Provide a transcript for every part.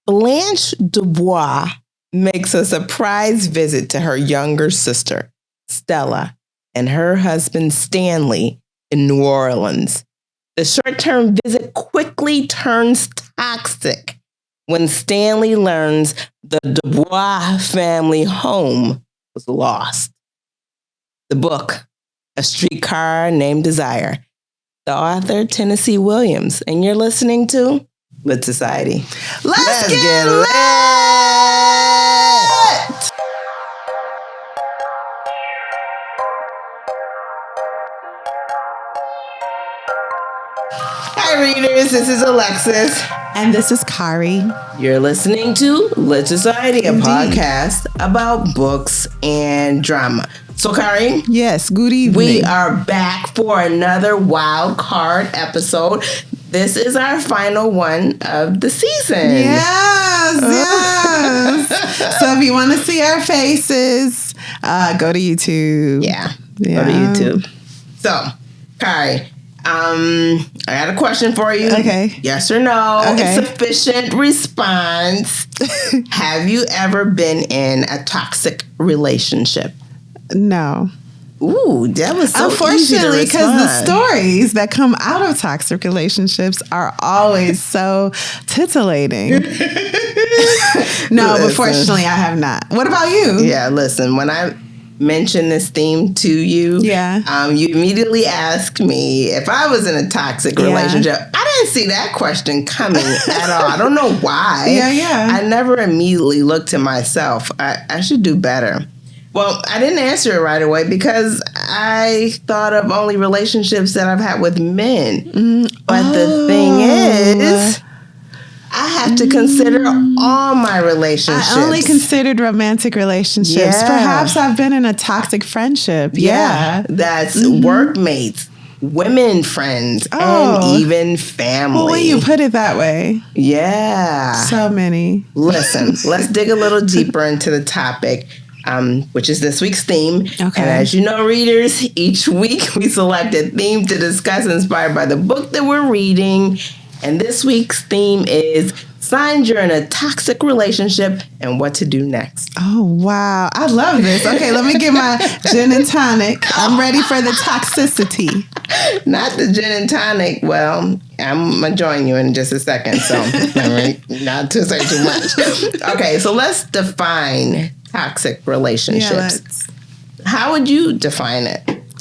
Blanche DuBois makes a surprise visit to her younger sister, Stella, and her husband, Stanley, in New Orleans. The short-term visit quickly turns toxic when Stanley learns the DuBois family home was lost. The book, A Streetcar Named Desire. The author, Tennessee Williams. And you're listening to Lit Society. Let's get lit! Hi, readers. This is Alexis. And this is Kari. You're listening to Lit Society, a podcast about books and drama. So, Kari. Yes, good evening. We are back for another wild card episode. This is our final one of the season. Yes. So if you want to see our faces, go to YouTube. Yeah, go to YouTube. So, Kari, I got a question for you. Okay. Yes or no? Okay. Sufficient response. Have you ever been in a toxic relationship? No. Ooh, that was so unfortunately, because the stories that come out of toxic relationships are always so tittillating. No, but fortunately, I have not. What about you? Yeah, listen, when I mentioned this theme to you, you immediately asked me if I was in a toxic relationship. I didn't see that question coming at all. I don't know why. I never immediately looked to myself. I should do better. Well, I didn't answer it right away because I thought of only relationships that I've had with men. But the thing is, I have to consider all my relationships. I only considered romantic relationships. Yeah. Perhaps I've been in a toxic friendship. Yeah. That's workmates, women friends, and even family. Well, when you put it that way. Yeah. So many. Listen, let's dig a little deeper into the topic. Which is this week's theme. Okay. And as you know, readers, each week we select a theme to discuss inspired by the book that we're reading. And this week's theme is signs you're in a toxic relationship and what to do next. Oh, wow. I love this. Okay, let me get my gin and tonic. I'm ready for the toxicity. Not the gin and tonic. Well, I'm going to join you in just a second. So not to say too much. Okay, so let's define toxic relationships. How would you define it?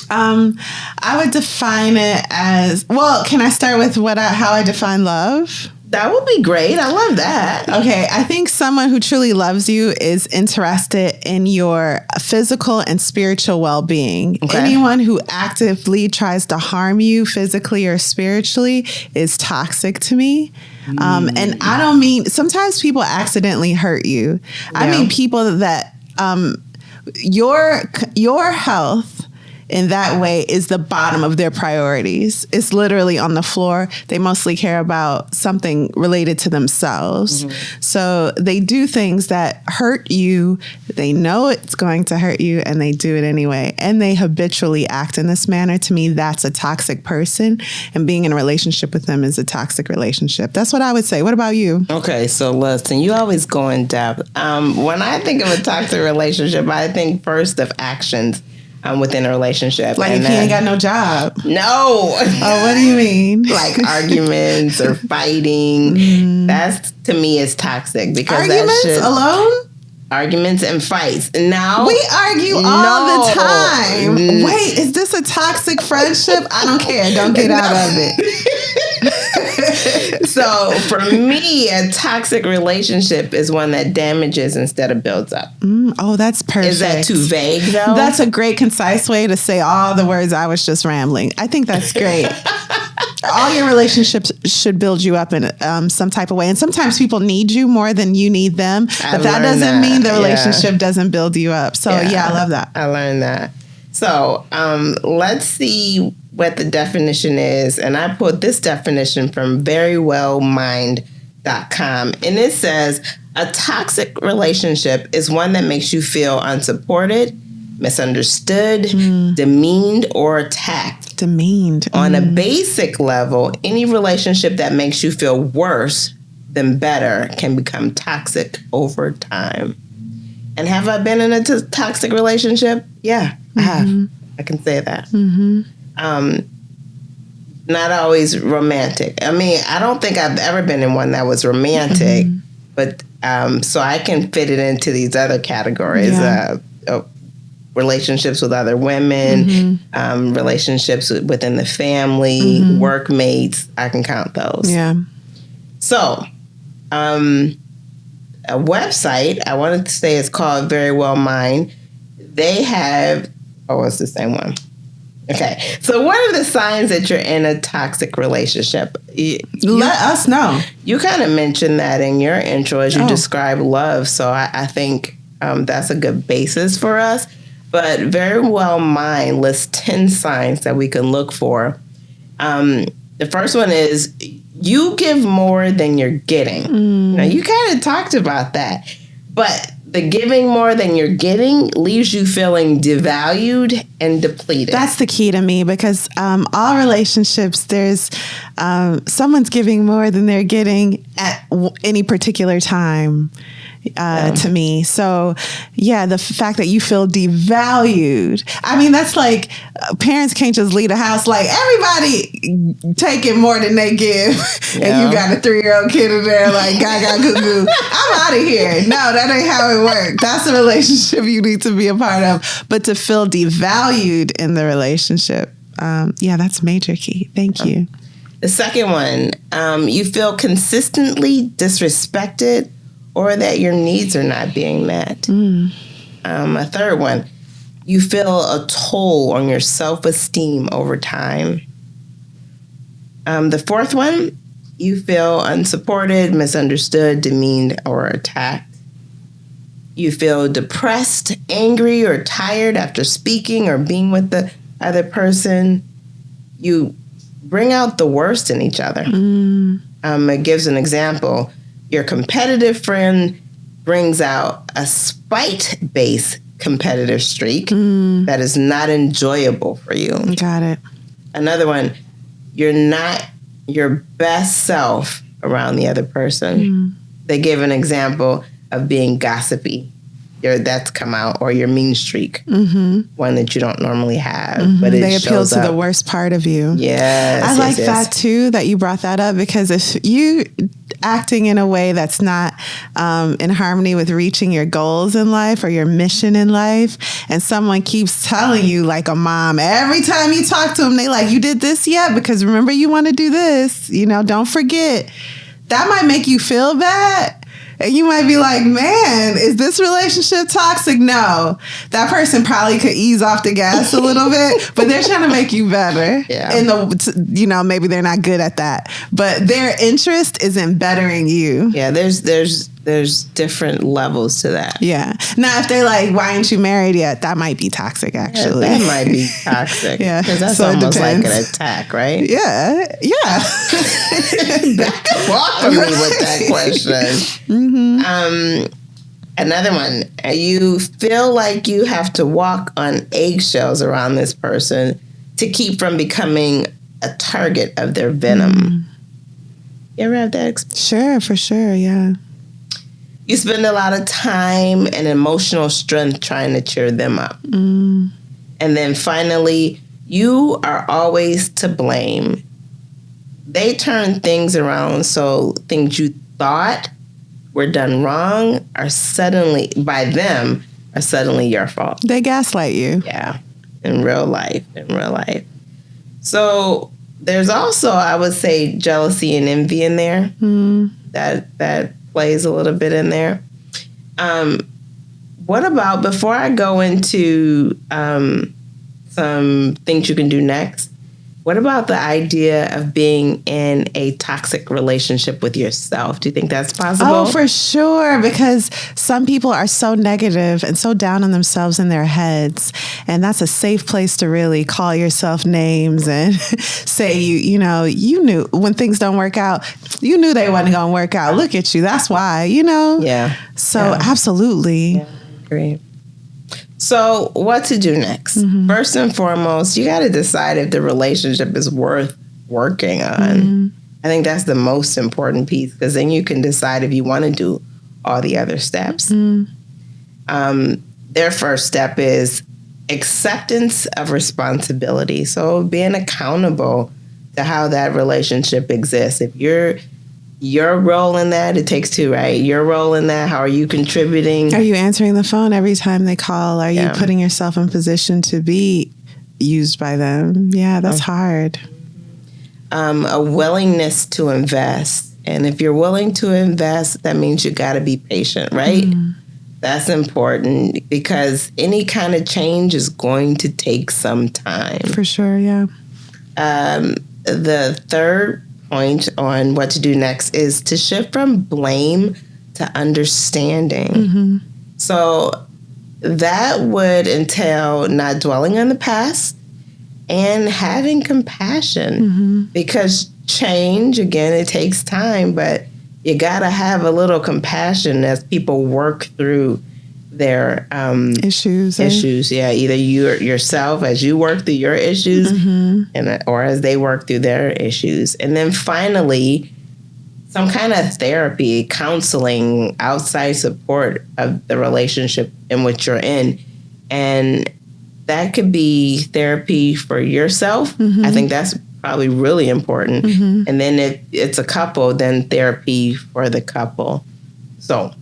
I would define it as, well, can I start with how I define love? That would be great. I love that. Okay. I think someone who truly loves you is interested in your physical and spiritual well-being. Okay. Anyone who actively tries to harm you physically or spiritually is toxic to me. And I don't mean, sometimes people accidentally hurt you. Yeah. I mean people that your health in that way is the bottom of their priorities. It's literally on the floor. They mostly care about something related to themselves. So they do things that hurt you. They know it's going to hurt you and they do it anyway. And they habitually act in this manner. To me, that's a toxic person. And being in a relationship with them is a toxic relationship. That's what I would say. What about you? Okay, so listen, you always go in depth. When I think of a toxic relationship, I think first of actions. Within a relationship. Like if he ain't got no job. No. Oh, what do you mean? Like arguments or fighting. That's, to me, is toxic. Because arguments alone? Arguments and fights. Now we argue all the time. Wait, is this a toxic friendship? I don't care. Don't get out of it. So for me, a toxic relationship is one that damages instead of builds up. Oh, that's perfect. Is that too vague, though? That's a great, concise way to say all the words I was just rambling. I think that's great. All your relationships should build you up in some type of way. And sometimes people need you more than you need them. But that doesn't mean the relationship doesn't build you up. So, yeah, I love that. I learned that. So let's see what the definition is. And I put this definition from verywellmind.com. And it says, a toxic relationship is one that makes you feel unsupported, misunderstood, demeaned, or attacked. Demeaned. On a basic level, any relationship that makes you feel worse them better can become toxic over time. And have I been in a toxic relationship? Yeah, I have. I can say that. Not always romantic. I mean, I don't think I've ever been in one that was romantic, but so I can fit it into these other categories. Relationships with other women, relationships within the family, workmates. I can count those. Yeah. So, a website, I wanted to say it's called Very Well Mind. They have, it's the same one. Okay. So what are the signs that you're in a toxic relationship? Let us know. You kind of mentioned that in your intro as you describe love. So I think that's a good basis for us. But Very Well Mind lists 10 signs that we can look for. The first one is you give more than you're getting. Now, you kind of talked about that. But the giving more than you're getting leaves you feeling devalued and depleted. That's the key to me, because all relationships, there's someone's giving more than they're getting at any particular time. To me. So yeah, the fact that you feel devalued. I mean, that's like parents can't just leave the house like everybody taking more than they give. And you got a 3-year-old kid in there like gaga goo goo. I'm out of here. No, that ain't how it works. That's a relationship you need to be a part of. But to feel devalued in the relationship, that's major key. Thank you. The second one, you feel consistently disrespected or that your needs are not being met. A third one, you feel a toll on your self-esteem over time. The fourth one, you feel unsupported, misunderstood, demeaned, or attacked. You feel depressed, angry, or tired after speaking or being with the other person. You bring out the worst in each other. It gives an example. Your competitive friend brings out a spite-based competitive streak that is not enjoyable for you. Got it. Another one, you're not your best self around the other person. They give an example of being gossipy. That's come out, or your mean streak, one that you don't normally have, but they appeal to the worst part of you. Yes, I like that too, that you brought that up, because if you acting in a way that's not in harmony with reaching your goals in life or your mission in life, and someone keeps telling you, like a mom, every time you talk to them, they like, you did this yet? Because remember, you want to do this, don't forget. That might make you feel bad. And you might be like, man, is this relationship toxic? No. That person probably could ease off the gas a little bit, but they're trying to make you better. Yeah. And maybe they're not good at that. But their interest is in bettering you. Yeah, there's different levels to that. Yeah. Now, if they're like, why aren't you married yet? That might be toxic, actually. Yeah, that might be toxic. Yeah. Because that's almost like an attack, right? Yeah. Yeah. Walk with me with that question. Another one, you feel like you have to walk on eggshells around this person to keep from becoming a target of their venom. You ever have that experience? Sure, for sure, yeah. You spend a lot of time and emotional strength trying to cheer them up. And then finally, you are always to blame. They turn things around, so things you thought were done wrong are suddenly your fault. They gaslight you. Yeah, in real life. So there's also, I would say, jealousy and envy in there. That plays a little bit in there. What about, before I go into some things you can do next, what about the idea of being in a toxic relationship with yourself? Do you think that's possible? Oh, for sure. Because some people are so negative and so down on themselves in their heads. And that's a safe place to really call yourself names and say, you knew when things don't work out, you knew they wasn't going to work out. Look at you. That's why, Yeah. So absolutely. Yeah, great. So what to do next? First and foremost, you got to decide if the relationship is worth working on. I think that's the most important piece, because then you can decide if you want to do all the other steps. Their first step is acceptance of responsibility. So being accountable to how that relationship exists. If your role in that, it takes two, right? Your role in that, how are you contributing? Are you answering the phone every time they call? Are you putting yourself in position to be used by them? Yeah, that's hard. A willingness to invest. And if you're willing to invest, that means you got to be patient, right? That's important, because any kind of change is going to take some time. For sure, yeah. The third point on what to do next is to shift from blame to understanding. So that would entail not dwelling on the past and having compassion, because change, again, it takes time, but you got to have a little compassion as people work through their issues. Yeah, either yourself as you work through your issues, or as they work through their issues. And then finally, some kind of therapy, counseling, outside support of the relationship in which you're in. And that could be therapy for yourself. I think that's probably really important. And then if it's a couple, then therapy for the couple. So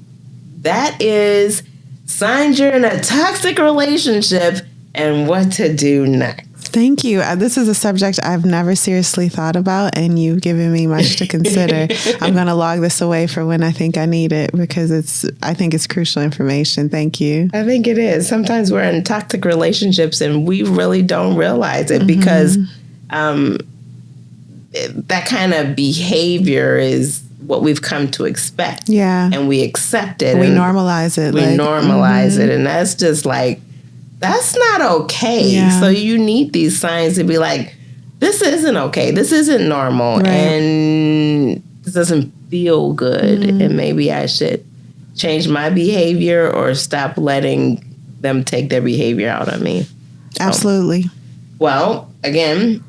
that is signs you're in a toxic relationship and what to do next. Thank you. This is a subject I've never seriously thought about, and you've given me much to consider. I'm going to log this away for when I think I need it, because I think it's crucial information. Thank you. I think it is. Sometimes we're in toxic relationships and we really don't realize it, because that kind of behavior is what we've come to expect. Yeah. And we accept it. We normalize it. We normalize it. And that's just like, that's not okay. Yeah. So you need these signs to be like, this isn't okay. This isn't normal. Right. And this doesn't feel good. And maybe I should change my behavior or stop letting them take their behavior out on me. Absolutely. Well, again,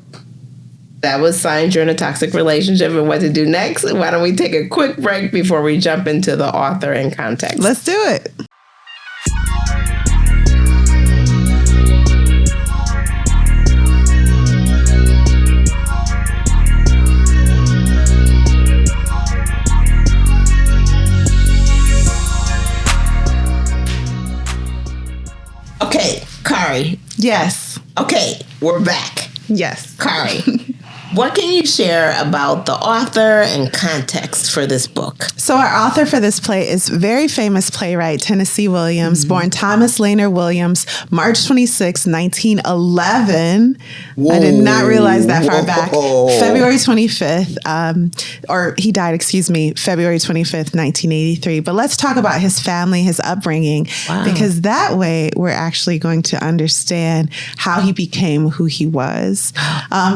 that was signs you're in a toxic relationship and what to do next. Why don't we take a quick break before we jump into the author and context? Let's do it. Okay, Kari. Yes. Okay, we're back. Yes. Kari, what can you share about the author and context for this book? So our author for this play is very famous playwright Tennessee Williams, born Thomas Laner Williams, March 26, 1911. Whoa. I did not realize that far back. February 25th, or he died, February 25th, 1983. But let's talk about his family, his upbringing, because that way we're actually going to understand how he became who he was.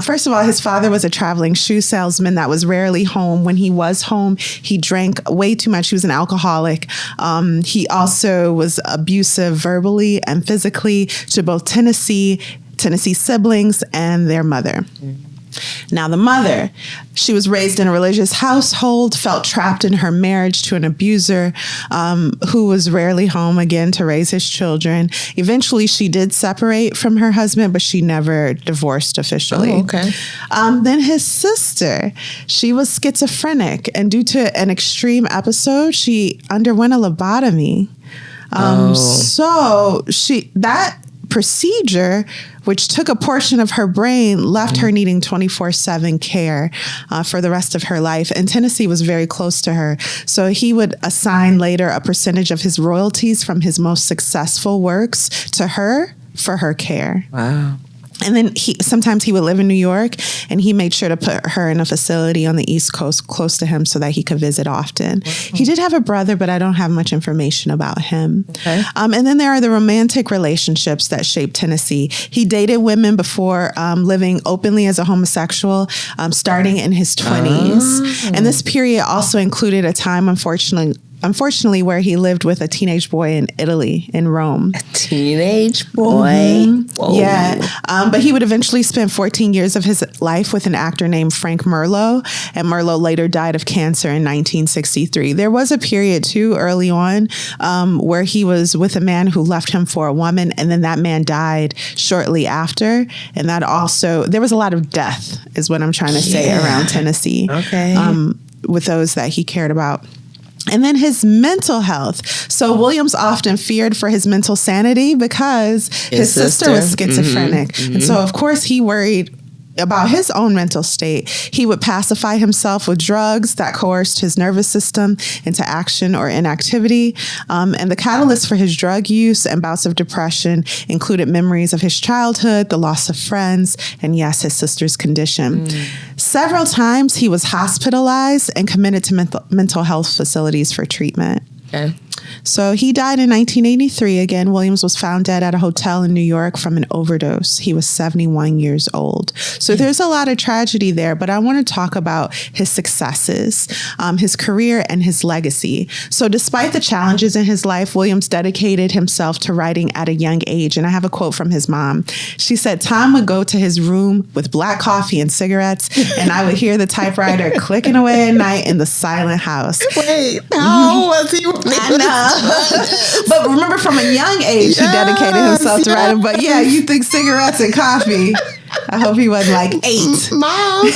First of all, his father was a traveling shoe salesman that was rarely home. When he was home, he drank way too much. He was an alcoholic. He also was abusive verbally and physically to both Tennessee siblings and their mother. Now, the mother, she was raised in a religious household, felt trapped in her marriage to an abuser who was rarely home again to raise his children. Eventually, she did separate from her husband, but she never divorced officially. Oh, okay. Then his sister, she was schizophrenic, and due to an extreme episode, she underwent a lobotomy. So that procedure, which took a portion of her brain, left her needing 24/7 care for the rest of her life. And Tennessee was very close to her. So he would assign later a percentage of his royalties from his most successful works to her for her care. Wow. And then sometimes he would live in New York, and he made sure to put her in a facility on the East Coast close to him so that he could visit often. Mm-hmm. He did have a brother, but I don't have much information about him. Okay. And then there are the romantic relationships that shaped Tennessee. He dated women before living openly as a homosexual, starting in his 20s. Oh. And this period also included a time, unfortunately, unfortunately, where he lived with a teenage boy in Italy, in Rome. A teenage boy? Mm-hmm. Yeah. But he would eventually spend 14 years of his life with an actor named Frank Merlo. And Merlo later died of cancer in 1963. There was a period, too, early on, where he was with a man who left him for a woman. And then that man died shortly after. And that also, there was a lot of death, is what I'm trying to say, around Tennessee. Okay. With those that he cared about. And then his mental health. So Williams often feared for his mental sanity because his sister was schizophrenic. Mm-hmm. And so, of course, he worried about his own mental state. He would pacify himself with drugs that coerced his nervous system into action or inactivity. And the catalyst for his drug use and bouts of depression included memories of his childhood, the loss of friends, and yes, his sister's condition. Several times he was hospitalized and committed to mental health facilities for treatment. Okay. So he died in 1983. Again, Williams was found dead at a hotel in New York from an overdose. He was 71 years old. So there's a lot of tragedy there, but I want to talk about his successes, his career, and his legacy. So despite the challenges in his life, Williams dedicated himself to writing at a young age. And I have a quote from his mom. She said, Tom would go to his room with black coffee and cigarettes, and I would hear the typewriter clicking away at night in the silent house. Wait, how old was he? I know. But remember, from a young age, he dedicated himself to writing. But yeah, you think cigarettes and coffee. I hope he wasn't like 8. Mom.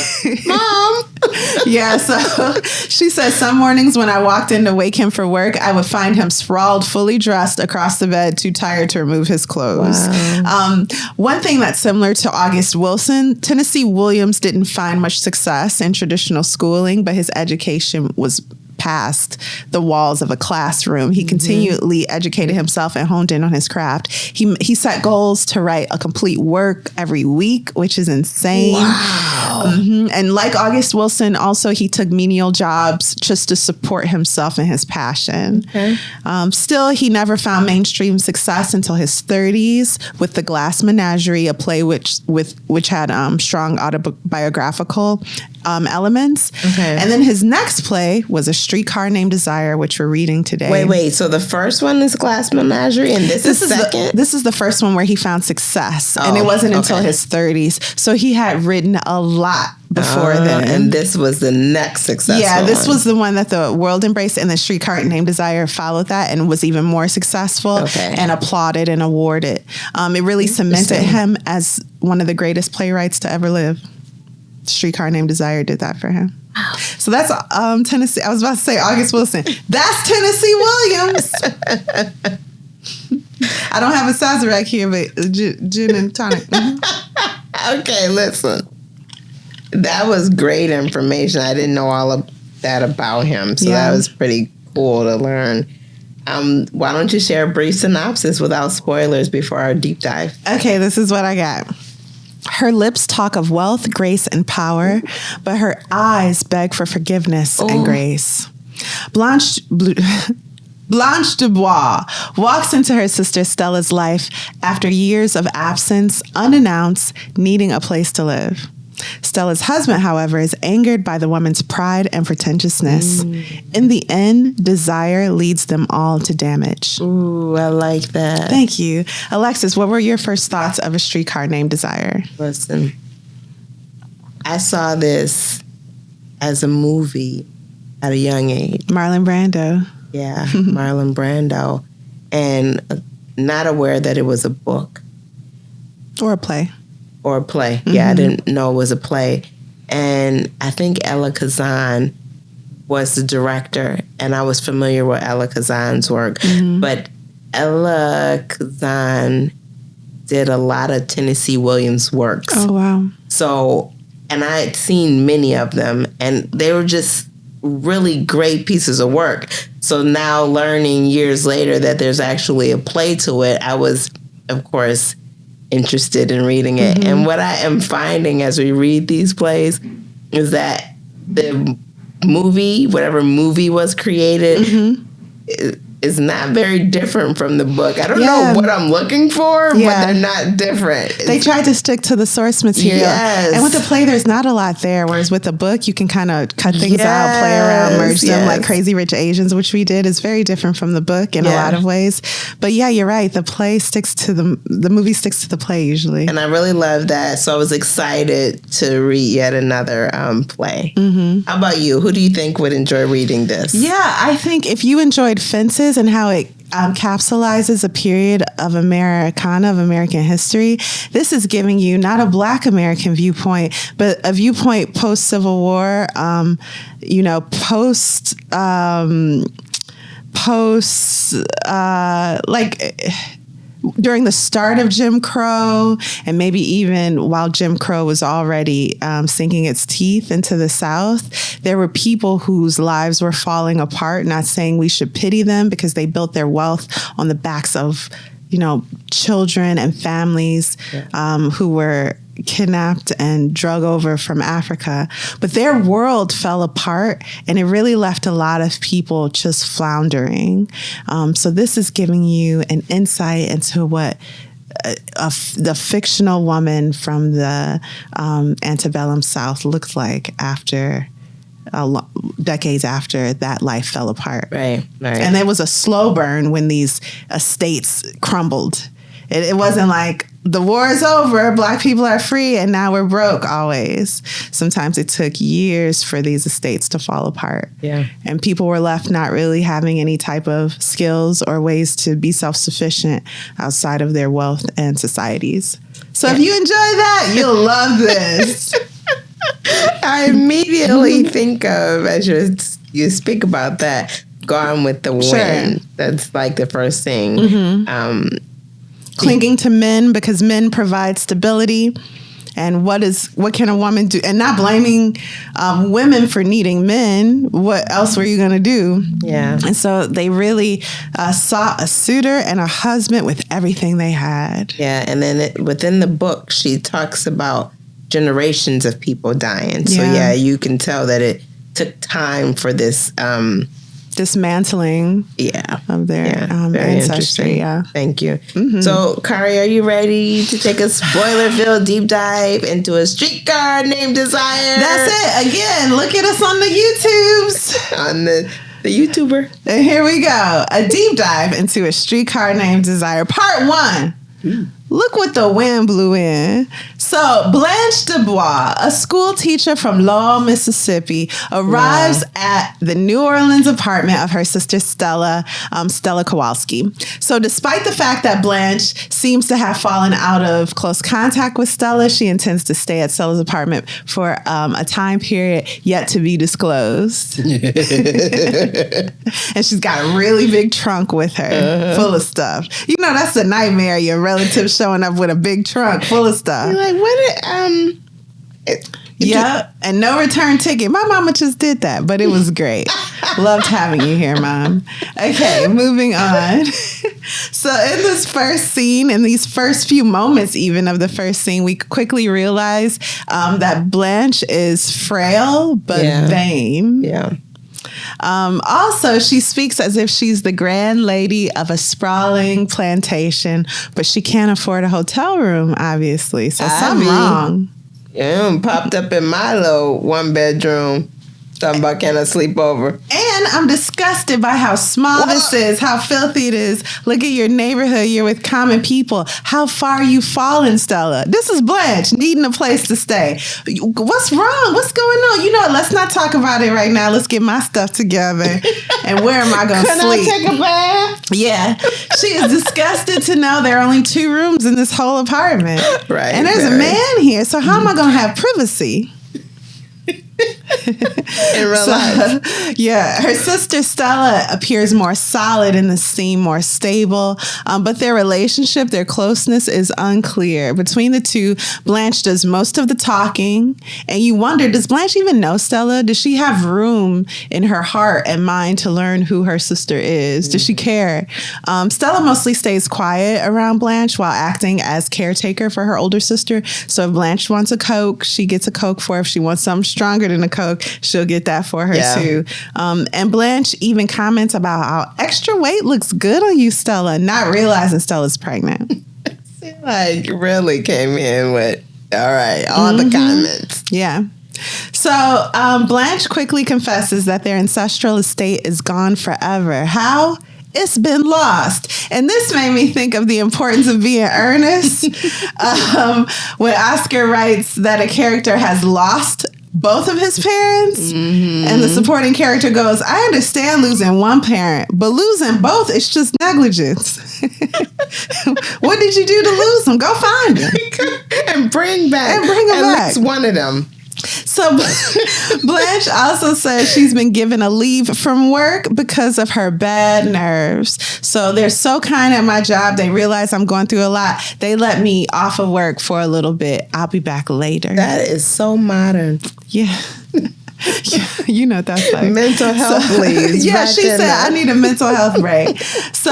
Yeah, so she said some mornings when I walked in to wake him for work, I would find him sprawled, fully dressed across the bed, too tired to remove his clothes. Wow. One thing that's similar to August Wilson, Tennessee Williams didn't find much success in traditional schooling, but his education was past the walls of a classroom. He continually educated himself and honed in on his craft. He set goals to write a complete work every week, which is insane. Wow. And like August Wilson, also he took menial jobs just to support himself and his passion. Okay. Still, he never found mainstream success until his 30s with The Glass Menagerie, a play which had strong autobiographical elements. Okay. And then his next play was A Streetcar Named Desire, which we're reading today. Wait. So the first one is Glass Menagerie, and this is second? This is the first one where he found success. And it wasn't until his 30s. So he had written a lot before then. And this was the next successful one. This was the one that the world embraced, and The Streetcar Named Desire followed that and was even more successful and applauded and awarded. It really cemented him as one of the greatest playwrights to ever live. Streetcar Named Desire did that for him. Wow. So that's Tennessee. I was about to say August Wilson. That's Tennessee Williams. I don't have a Sazerac here, but gin and tonic. Okay, listen. That was great information. I didn't know all of that about him, so that was pretty cool to learn. Why don't you share a brief synopsis without spoilers before our deep dive? Okay, this is what I got. Her lips talk of wealth, grace, and power, but her eyes beg for forgiveness and grace. Blanche DuBois walks into her sister Stella's life after years of absence, unannounced, needing a place to live. Stella's husband, however, is angered by the woman's pride and pretentiousness. In the end, desire leads them all to damage. Ooh, I like that. Thank you. Alexis, what were your first thoughts of A Streetcar Named Desire? Listen, I saw this as a movie at a young age. Marlon Brando. Yeah, Marlon Brando. And not aware that it was a book. Or a play. Yeah, I didn't know it was a play. And I think Ella Kazan was the director, and I was familiar with Ella Kazan's work. But Ella Kazan did a lot of Tennessee Williams works. Oh, wow. So, and I had seen many of them, and they were just really great pieces of work. So now learning years later that there's actually a play to it, I was, of course, interested in reading it. And what I am finding as we read these plays is that the movie, whatever movie was created, is not very different from the book. I don't know what I'm looking for, but they're not different. They tried to stick to the source material. Yes. And with the play, there's not a lot there. Whereas with the book, you can kind of cut things out, play around, merge them like Crazy Rich Asians, which we did. Is very different from the book in a lot of ways. But yeah, you're right. The play sticks to the movie sticks to the play usually. And I really love that. So I was excited to read yet another play. Mm-hmm. How about you? Who do you think would enjoy reading this? Yeah, I think if you enjoyed Fences and how it capsulizes a period of Americana, of American history, this is giving you not a Black American viewpoint, but a viewpoint post-Civil War, during the start of Jim Crow, and maybe even while Jim Crow was already sinking its teeth into the South, there were people whose lives were falling apart. Not saying we should pity them because they built their wealth on the backs of, children and families who were kidnapped and drug over from Africa. But their world fell apart, and it really left a lot of people just floundering. So this is giving you an insight into what the fictional woman from the antebellum South looked like after decades after that life fell apart. Right. And there was a slow burn when these estates crumbled. It wasn't like the war is over, Black people are free, and now we're broke always. Sometimes it took years for these estates to fall apart. Yeah. And people were left not really having any type of skills or ways to be self-sufficient outside of their wealth and societies. So if you enjoy that, you'll love this. I immediately think of, as you speak about that, Gone with the Wind. Sure. That's like the first thing. Mm-hmm. Clinging to men because men provide stability. And what can a woman do? And not blaming women for needing men. What else were you going to do? Yeah. And so they really sought a suitor and a husband with everything they had. Yeah. And then within the book, she talks about generations of people dying. So yeah, you can tell that it took time for this dismantling of their ancestry. Yeah. Thank you. Mm-hmm. So, Kari, are you ready to take a spoiler-filled deep dive into A Streetcar Named Desire? That's it. Again, look at us on the YouTubes. On the YouTuber. And here we go. A deep dive into A Streetcar Named Desire, Part 1. Look what the wind blew in. So Blanche DuBois, a school teacher from Lowell, Mississippi, arrives at the New Orleans apartment of her sister Stella, Stella Kowalski. So despite the fact that Blanche seems to have fallen out of close contact with Stella, she intends to stay at Stella's apartment for a time period yet to be disclosed. And she's got a really big trunk with her, full of stuff. That's a nightmare, your relatives showing up with a big trunk full of stuff. You're like, and no return ticket. My mama just did that, but it was great. Loved having you here, Mom. Okay, moving on. So in this first scene, in these first few moments even of the first scene, we quickly realize that Blanche is frail but vain. Yeah. Also, she speaks as if she's the grand lady of a sprawling plantation, but she can't afford a hotel room, obviously. So something wrong. Yeah, popped up in my little one bedroom. Talking about can I sleep over? And I'm disgusted by how small this is, how filthy it is. Look at your neighborhood. You're with common people. How far you fallen, Stella. This is Blanche needing a place to stay. What's wrong? What's going on? Let's not talk about it right now. Let's get my stuff together. And where am I going to sleep? Can I take a bath? Yeah. She is disgusted to know there are only 2 rooms in this whole apartment. Right. And there's a man here. So how am I going to have privacy? In real life. Yeah, her sister Stella appears more solid in the scene, more stable, but their relationship, their closeness is unclear. Between the two, Blanche does most of the talking, and you wonder, does Blanche even know Stella? Does she have room in her heart and mind to learn who her sister is? Does she care? Stella mostly stays quiet around Blanche while acting as caretaker for her older sister. So if Blanche wants a Coke, she gets a Coke for her. If she wants something stronger than a Coke, she'll get that for her too. And Blanche even comments about how extra weight looks good on you, Stella, not realizing Stella's pregnant. She like really came in with, all right, all the comments. Yeah. So Blanche quickly confesses that their ancestral estate is gone forever. How? It's been lost. And this made me think of the importance of being earnest. When Oscar writes that a character has lost both of his parents, and the supporting character goes, I understand losing one parent, but losing both is just negligence. What did you do to lose them? Go find them. And bring back And bring them at back. least one of them. So Blanche also says she's been given a leave from work because of her bad nerves. So they're so kind at my job. They realize I'm going through a lot. They let me off of work for a little bit. I'll be back later. That is so modern. Yeah. You know what that's like. Mental health leaves. Yeah, right she in said, there. I need a mental health break. So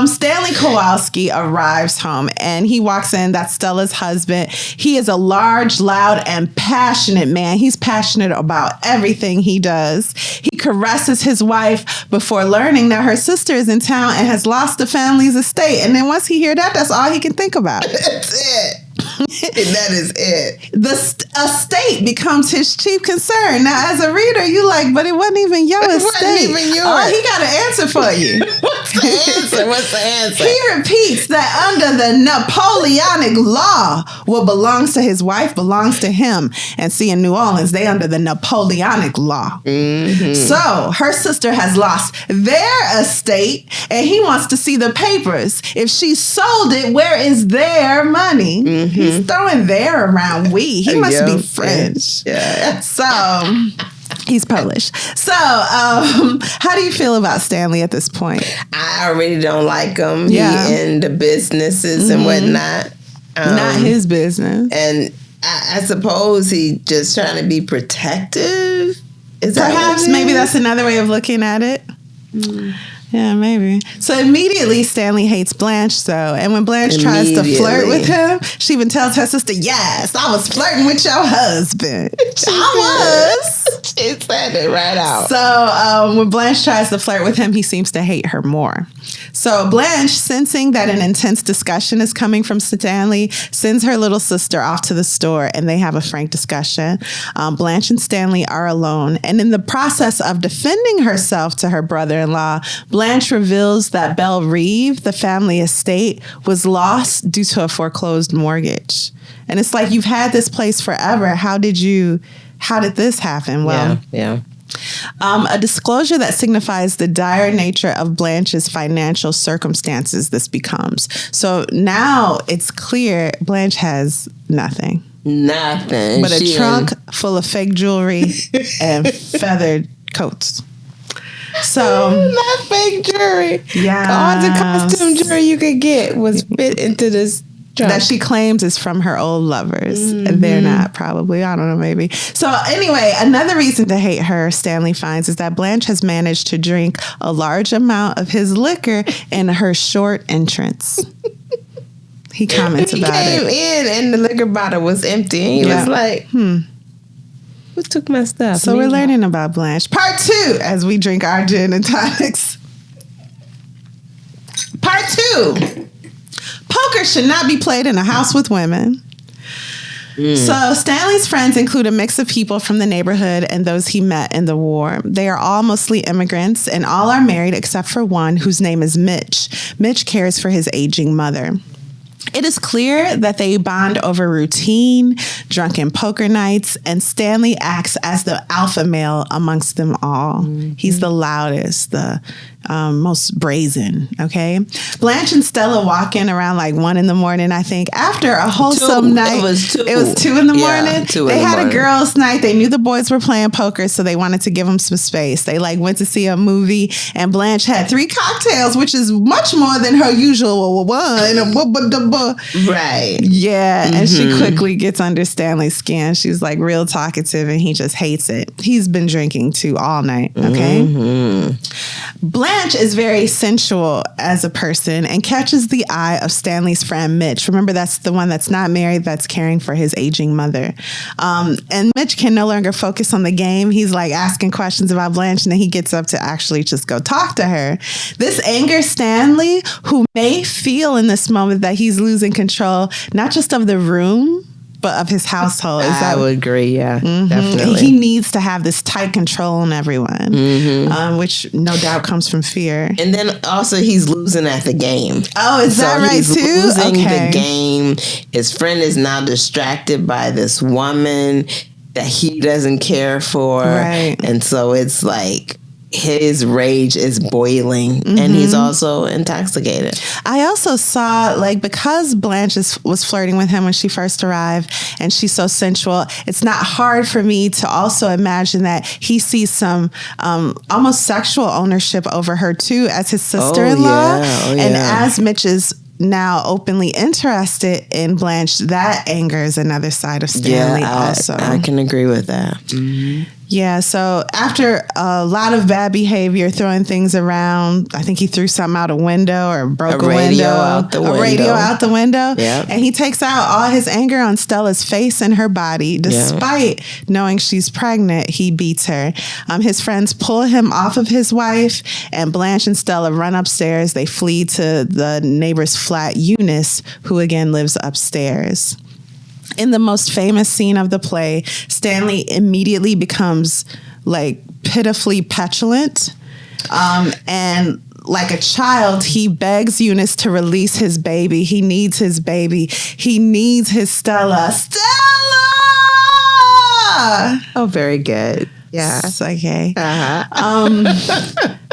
Stanley Kowalski arrives home and he walks in. That's Stella's husband. He is a large, loud, and passionate man. He's passionate about everything he does. He caresses his wife before learning that her sister is in town and has lost the family's estate. And then once he hears that, that's all he can think about. That's it. That is it. The estate becomes his chief concern. Now, as a reader, you like, but it wasn't even your estate. wasn't even yours. Oh, he got an answer for you. What's the answer? What's the answer? He repeats that under the Napoleonic law, what belongs to his wife belongs to him. And see, in New Orleans, they under the Napoleonic law. So her sister has lost their estate, and he wants to see the papers. If she sold it, where is their money? He's throwing their around. He must be French. Yeah. So he's Polish. So how do you feel about Stanley at this point? I already don't like him. Yeah. He in the businesses and whatnot. Not his business. And I suppose he just trying to be protective. Is that Perhaps what it maybe is? that's another way of looking at it. Yeah, maybe. So immediately Stanley hates Blanche, though. And when Blanche tries to flirt with him, she even tells her sister, yes, I was flirting with your husband. I was. She said it right out. So when Blanche tries to flirt with him, he seems to hate her more. So Blanche, sensing that an intense discussion is coming from Stanley, sends her little sister off to the store and they have a frank discussion. Blanche and Stanley are alone. And in the process of defending herself to her brother-in-law, Blanche reveals that Belle Reve, the family estate, was lost due to a foreclosed mortgage. And it's like, you've had this place forever. How did this happen? Well, yeah. A disclosure that signifies the dire nature of Blanche's financial circumstances this becomes. So now it's clear Blanche has nothing. Nothing. But a trunk full of fake jewelry and feathered coats. So not fake jewelry. Yeah. All the costume jewelry you could get was fit into this trunk. That she claims is from her old lovers. They're not, probably. I don't know, maybe. So anyway, another reason to hate her, Stanley finds, is that Blanche has managed to drink a large amount of his liquor in her short entrance. He comments about it. He came in and the liquor bottle was empty. And he was like, who took my stuff? So we're learning about Blanche. Part 2, as we drink our gin and tonics. Part 2. Poker should not be played in a house with women. So Stanley's friends include a mix of people from the neighborhood and those he met in the war. They are all mostly immigrants and all are married except for one whose name is Mitch. Mitch cares for his aging mother. It is clear that they bond over routine, drunken poker nights, and Stanley acts as the alpha male amongst them all. He's the loudest, the most brazen, okay? Blanche and Stella walk in around like 1 a.m, I think, after a wholesome night. It was 2. It was 2 a.m. Yeah, 2 in They the had morning. a girls' night. They knew the boys were playing poker, so they wanted to give them some space. They like went to see a movie, and Blanche had 3 cocktails, which is much more than her usual one. Right. Yeah, and she quickly gets under Stanley's skin. She's like real talkative, and he just hates it. He's been drinking too all night, okay? Blanche Blanche is very sensual as a person and catches the eye of Stanley's friend Mitch. Remember, that's the one that's not married, that's caring for his aging mother. And Mitch can no longer focus on the game. He's like asking questions about Blanche, and then he gets up to actually just go talk to her. This angers Stanley, who may feel in this moment that he's losing control, not just of the room, but of his household. I would agree, yeah, definitely. He needs to have this tight control on everyone, which no doubt comes from fear. And then also he's losing at the game. Oh, is that right he's too? Losing the game. His friend is now distracted by this woman that he doesn't care for. Right. And so it's like his rage is boiling, and he's also intoxicated. I also saw, like, because Blanche was flirting with him when she first arrived, and she's so sensual, it's not hard for me to also imagine that he sees some almost sexual ownership over her too, as his sister-in-law. And as Mitch is now openly interested in Blanche, that angers another side of Stanley also. I can agree with that. Yeah, so after a lot of bad behavior, throwing things around, I think he threw something out a window or broke a radio out the window. Yep. And he takes out all his anger on Stella's face and her body. Despite knowing she's pregnant, he beats her. His friends pull him off of his wife, and Blanche and Stella run upstairs. They flee to the neighbor's flat, Eunice, who again lives upstairs. In the most famous scene of the play, Stanley immediately becomes like pitifully petulant. And like a child, he begs Eunice to release his baby. He needs his baby. He needs his Stella. Stella! Oh, very good. Yeah. It's okay.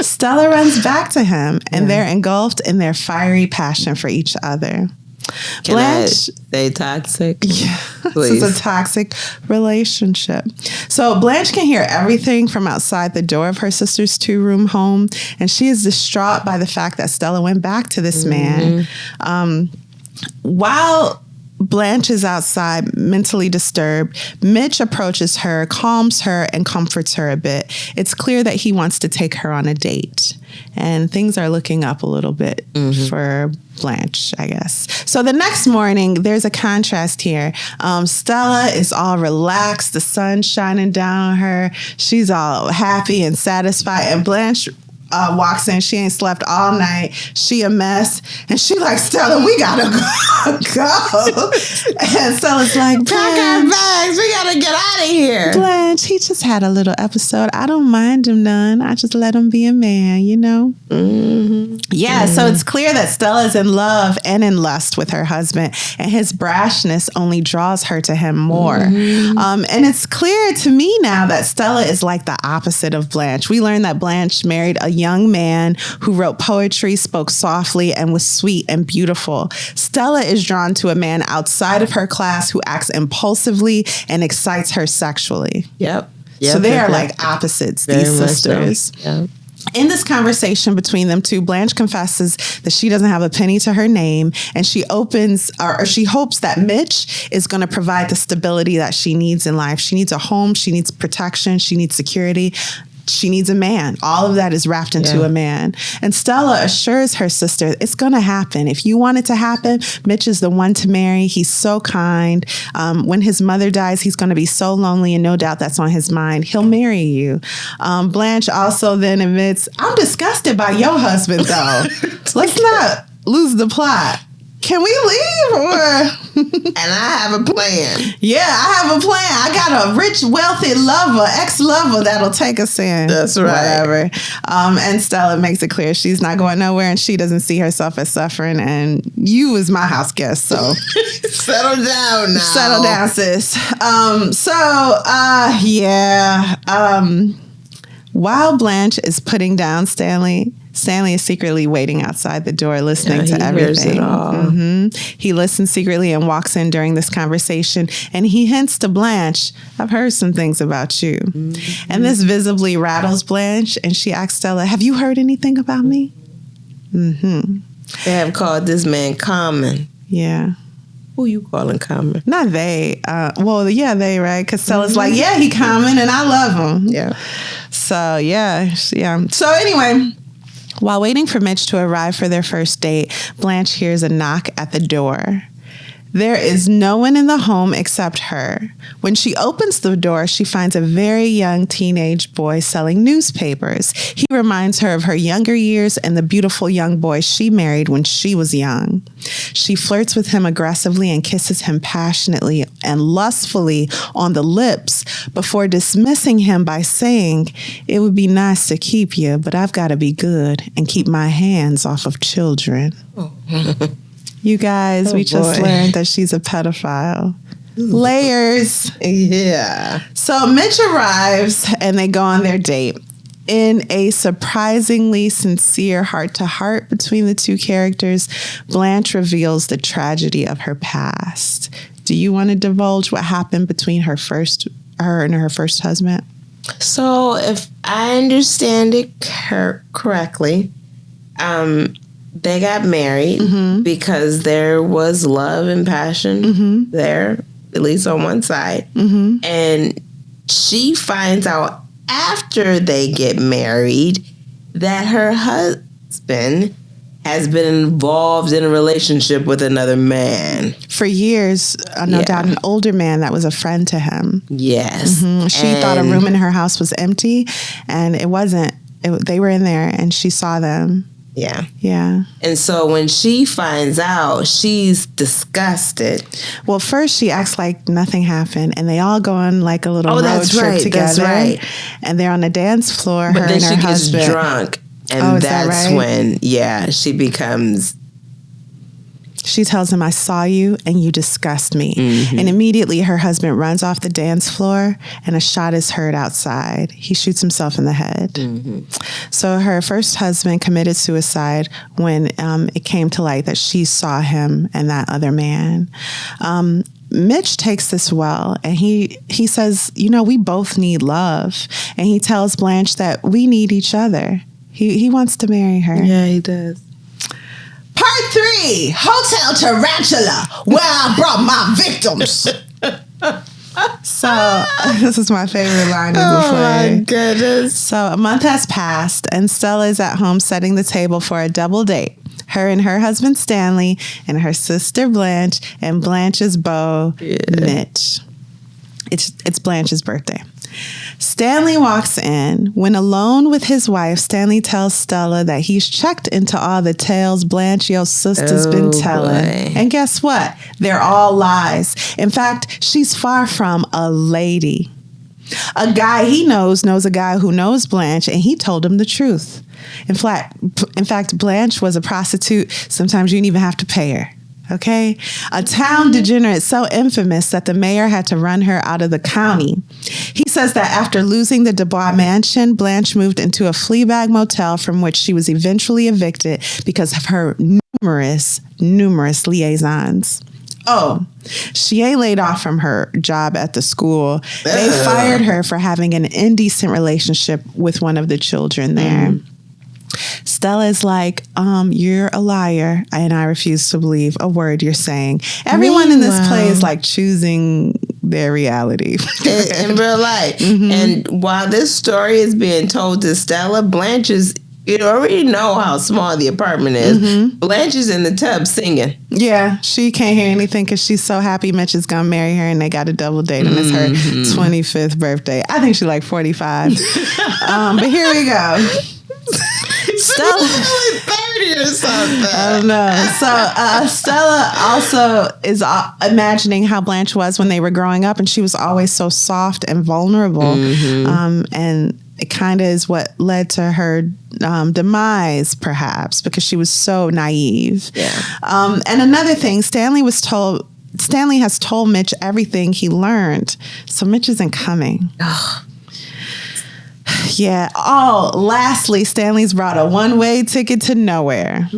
Stella runs back to him, and they're engulfed in their fiery passion for each other. Can Blanche, I say toxic? Yeah, please. This is a toxic relationship. So Blanche can hear everything from outside the door of her sister's 2-room home, and she is distraught by the fact that Stella went back to this man. While Blanche is outside, mentally disturbed, Mitch approaches her, calms her, and comforts her a bit. It's clear that he wants to take her on a date, and things are looking up a little bit for Blanche, I guess. So the next morning, there's a contrast here. Stella is all relaxed, the sun's shining down on her. She's all happy and satisfied, and Blanche walks in. She ain't slept all night. She a mess. And she like, Stella, we gotta go. And Stella's like, pack our bags. We gotta get out of here. Blanche, he just had a little episode. I don't mind him none. I just let him be a man, you know? Yeah, so it's clear that Stella is in love and in lust with her husband, and his brashness only draws her to him more. And it's clear to me now that Stella is like the opposite of Blanche. We learned that Blanche married a young man who wrote poetry, spoke softly, and was sweet and beautiful. Stella is drawn to a man outside of her class who acts impulsively and excites her sexually. So they are like opposites, these sisters. In this conversation between them two, Blanche confesses that she doesn't have a penny to her name, and she she hopes that Mitch is going to provide the stability that she needs in life. She needs a home, she needs protection, she needs security. She needs a man. All of that is wrapped into a man. And Stella assures her sister, it's going to happen. If you want it to happen, Mitch is the one to marry. He's so kind. When his mother dies, he's going to be so lonely, and no doubt that's on his mind. He'll marry you. Blanche also then admits, I'm disgusted by your husband, though. Let's not lose the plot. Can we leave? And I have a plan. Yeah, I have a plan. I got a rich, wealthy lover, ex-lover that'll take us in. That's right. Whatever. And Stella makes it clear she's not going nowhere, and she doesn't see herself as suffering. And you is my house guest, so settle down now. Settle down, sis. While Blanche is putting down Stanley is secretly waiting outside the door, listening to everything. He listens secretly and walks in during this conversation, and he hints to Blanche, I've heard some things about you. And this visibly rattles Blanche, and she asks Stella, have you heard anything about me? They have called this man Common. Yeah. Who you calling Common? Not they. They, right? Because Stella's like, yeah, he Common, and I love him. Yeah. So, yeah. So, anyway, While waiting for Mitch to arrive for their first date, Blanche hears a knock at the door. There is no one in the home except her. When she opens the door, she finds a very young teenage boy selling newspapers. He reminds her of her younger years and the beautiful young boy she married when she was young. She flirts with him aggressively and kisses him passionately and lustfully on the lips before dismissing him by saying, "It would be nice to keep you, but I've got to be good and keep my hands off of children." You guys, we just learned that she's a pedophile. Layers. Yeah. So Mitch arrives and they go on their date. In a surprisingly sincere heart-to-heart between the two characters, Blanche reveals the tragedy of her past. Do you want to divulge what happened between her and her first husband? So if I understand it correctly, they got married because there was love and passion there, at least on one side. And she finds out after they get married that her husband has been involved in a relationship with another man. For years, no doubt, an older man that was a friend to him. Yes. She thought a room in her house was empty, and it wasn't. They were in there, and she saw them. Yeah. Yeah. And so when she finds out, she's disgusted. Well, first she acts like nothing happened, and they all go on like a little road trip together. That's right. And they're on the dance floor, but her then and her she gets husband. drunk, and that's right? when, she becomes... She tells him, "I saw you and you disgust me." And immediately her husband runs off the dance floor and a shot is heard outside. He shoots himself in the head. So her first husband committed suicide when it came to light that she saw him and that other man. Mitch takes this well, and he says, we both need love. And he tells Blanche that we need each other. He wants to marry her. Yeah, he does. Part 3, Hotel Tarantula, where I brought my victims. So, this is my favorite line of the play. Oh, my goodness. So, a month has passed, and Stella is at home setting the table for a double date. Her and her husband, Stanley, and her sister, Blanche, and Blanche's beau, Mitch. It's Blanche's birthday. Stanley walks in. When alone with his wife, Stanley tells Stella that he's checked into all the tales Blanche's sister's been telling. And guess what? They're all lies. In fact, she's far from a lady. A guy he knows a guy who knows Blanche, and he told him the truth. In fact, Blanche was a prostitute. Sometimes you didn't even have to pay her. Okay? A town degenerate so infamous that the mayor had to run her out of the county. He says that after losing the DuBois mansion, Blanche moved into a Fleabag motel from which she was eventually evicted because of her numerous liaisons. Oh, she ain't laid off from her job at the school. They fired her for having an indecent relationship with one of the children there. Stella is like, you're a liar, and I refuse to believe a word you're saying. Everyone in this play is like choosing their reality. in real life. And while this story is being told to Stella, Blanche is, you already know how small the apartment is. Blanche is in the tub singing. Yeah, she can't hear anything because she's so happy Mitch is going to marry her, and they got a double date, and it's her 25th birthday. I think she's like 45. But here we go. Stella, like 30 or something. I don't know. So Stella also is imagining how Blanche was when they were growing up, and she was always so soft and vulnerable. And it kind of is what led to her demise, perhaps, because she was so naive. And another thing, Stanley has told Mitch everything he learned, so Mitch isn't coming. Yeah. Oh, lastly, Stanley's brought a one-way ticket to nowhere.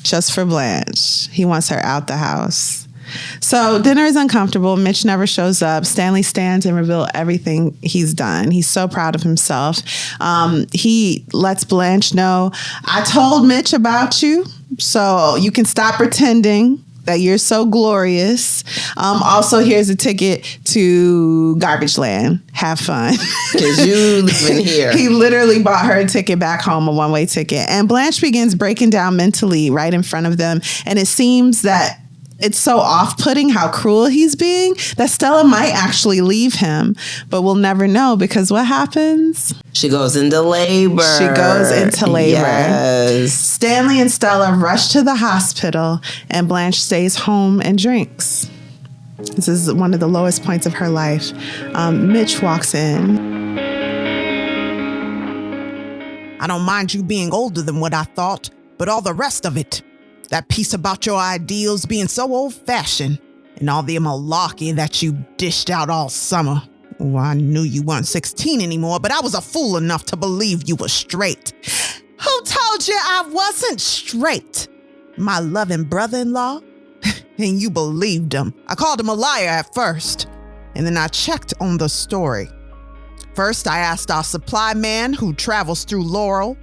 Just for Blanche. He wants her out the house. So dinner is uncomfortable. Mitch never shows up. Stanley stands and reveals everything he's done. He's so proud of himself. He lets Blanche know, I told Mitch about you, so you can stop pretending. that you're so glorious. Also, here's a ticket to Garbage Land. Have fun. Because you leaving here. He literally bought her a ticket back home, a one-way ticket. And Blanche begins breaking down mentally right in front of them. And it seems that it's so off-putting how cruel he's being that Stella might actually leave him. But we'll never know, because what happens? She goes into labor. Yes. Stanley and Stella rush to the hospital, and Blanche stays home and drinks. This is one of the lowest points of her life. Mitch walks in. I don't mind you being older than what I thought, but all the rest of it, that piece about your ideals being so old-fashioned, and all the malarkey that you dished out all summer. Oh, I knew you weren't 16 anymore, but I was a fool enough to believe you were straight. Who told you I wasn't straight? My loving brother-in-law? And you believed him. I called him a liar at first, and then I checked on the story. First, I asked our supply man who travels through Laurel,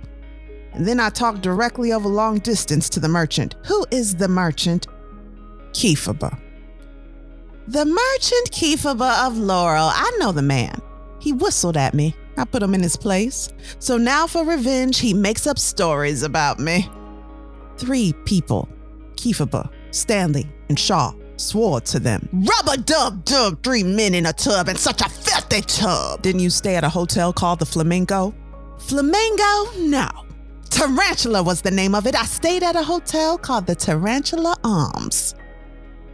and then I talked directly over long distance to the merchant. Who is the merchant? Kieferba. The merchant Kieferba of Laurel. I know the man. He whistled at me. I put him in his place. So now for revenge, he makes up stories about me. 3 people, Kieferba, Stanley, and Shaw, swore to them. Rub-a-dub-dub, 3 men in a tub, and such a filthy tub. Didn't you stay at a hotel called the Flamingo? Flamingo? No. Tarantula was the name of it. I stayed at a hotel called the Tarantula Arms.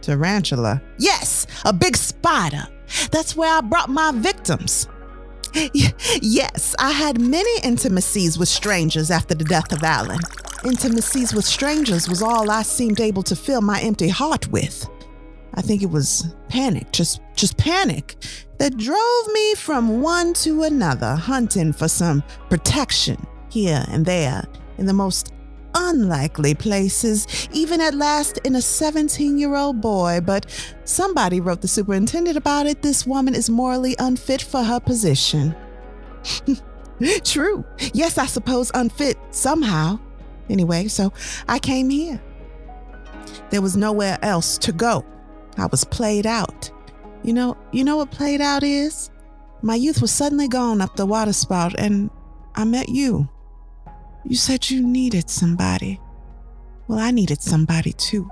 Tarantula? Yes, a big spider. That's where I brought my victims. Yes, I had many intimacies with strangers after the death of Alan. Intimacies with strangers was all I seemed able to fill my empty heart with. I think it was panic, just panic, that drove me from one to another, hunting for some protection here and there in the most unlikely places, even at last in a 17-year-old boy. But somebody wrote the superintendent about it. This woman is morally unfit for her position. True. Yes, I suppose unfit somehow. Anyway, so I came here. There was nowhere else to go. I was played out. You know what played out is? My youth was suddenly gone up the water spout, and I met you. You said you needed somebody. Well, I needed somebody too.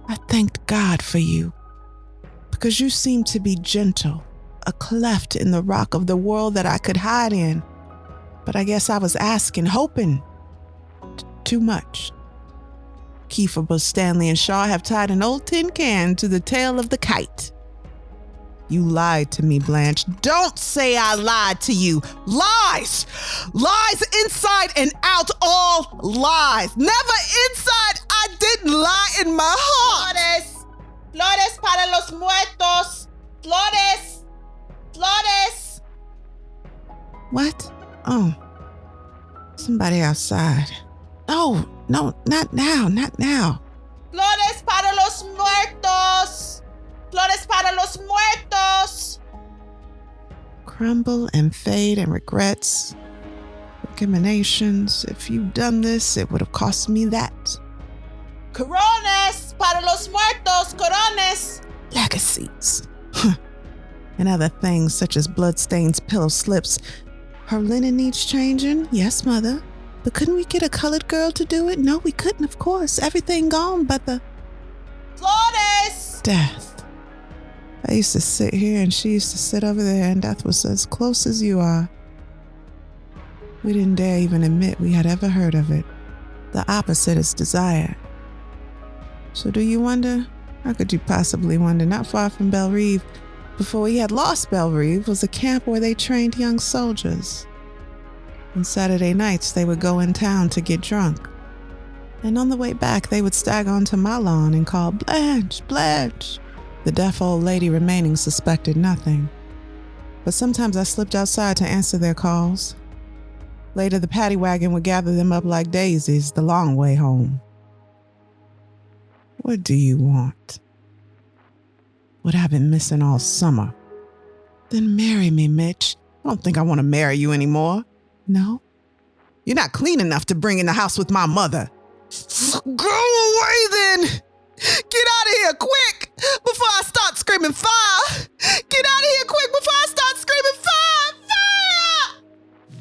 I thanked God for you, because you seemed to be gentle, a cleft in the rock of the world that I could hide in. But I guess I was asking, hoping too much. Kieferba, Stanley, and Shaw have tied an old tin can to the tail of the kite. You lied to me, Blanche. Don't say I lied to you. Lies! Lies inside and out, all lies. Never inside. I didn't lie in my heart. Flores. Flores para los muertos. Flores. Flores. What? Oh. Somebody outside. No, not now. Flores para los muertos. Flores para los muertos. Crumble and fade and regrets. Recriminations. If you'd done this, it would have cost me that. Corones para los muertos. Corones. Legacies. And other things such as bloodstains, pillow slips. Her linen needs changing. Yes, Mother. But couldn't we get a colored girl to do it? No, we couldn't, of course. Everything gone but the Flores. death. I used to sit here and she used to sit over there, and death was as close as you are. We didn't dare even admit we had ever heard of it. The opposite is desire. So do you wonder? How could you possibly wonder? Not far from Belle Reve, before we had lost Belle Reve, was a camp where they trained young soldiers. On Saturday nights, they would go in town to get drunk. And on the way back, they would stag onto my lawn and call, "Blanche, Blanche." The deaf old lady remaining suspected nothing. But sometimes I slipped outside to answer their calls. Later, the paddy wagon would gather them up like daisies the long way home. What do you want? What I've been missing all summer. Then marry me, Mitch. I don't think I want to marry you anymore. No? You're not clean enough to bring in the house with my mother. Go away then! here quick before I start screaming fire. Get out of here quick before I start screaming fire.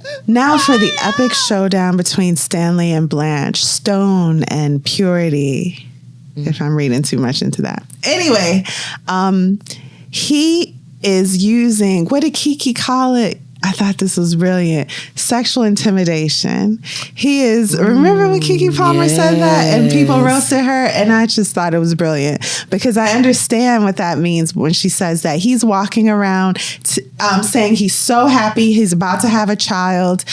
Fire! Now for the epic showdown between Stanley and Blanche, stone and purity. If I'm reading too much into that. Anyway, he is using, what did Kiki call it? I thought this was brilliant. Sexual intimidation. He is, remember when Kiki Palmer said that and people roasted her? And I just thought it was brilliant because I understand what that means when she says that. He's walking around saying he's so happy. He's about to have a child.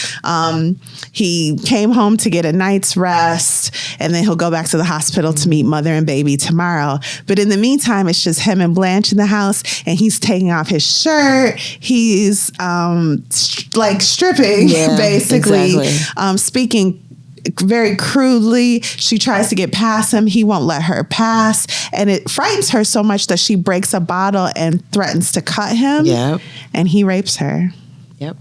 He came home to get a night's rest and then he'll go back to the hospital to meet mother and baby tomorrow. But in the meantime, it's just him and Blanche in the house and he's taking off his shirt. He's like stripping, basically. Exactly. Speaking very crudely, she tries to get past him. He won't let her pass. And it frightens her so much that she breaks a bottle and threatens to cut him. Yep. And he rapes her. Yep.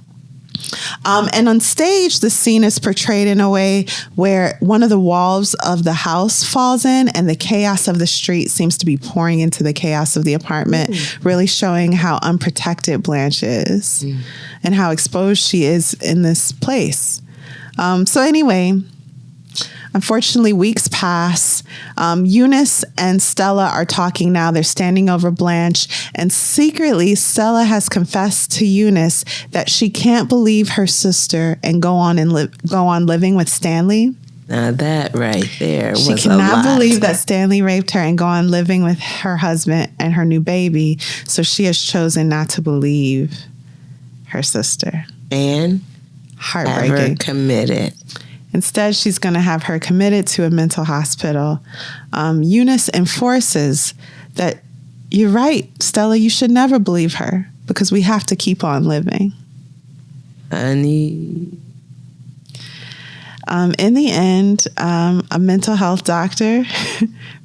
And on stage, the scene is portrayed in a way where one of the walls of the house falls in and the chaos of the street seems to be pouring into the chaos of the apartment, really showing how unprotected Blanche is and how exposed she is in this place. So anyway, unfortunately, weeks pass. Eunice and Stella are talking now. They're standing over Blanche. And secretly, Stella has confessed to Eunice that she can't believe her sister and go on living with Stanley. Now that right there was a lot. She cannot believe that Stanley raped her and go on living with her husband and her new baby. So she has chosen not to believe her sister. And heartbreaking. ever committed. Instead, she's going to have her committed to a mental hospital. Eunice enforces that, you're right, Stella, you should never believe her because we have to keep on living. Honey. In the end, a mental health doctor,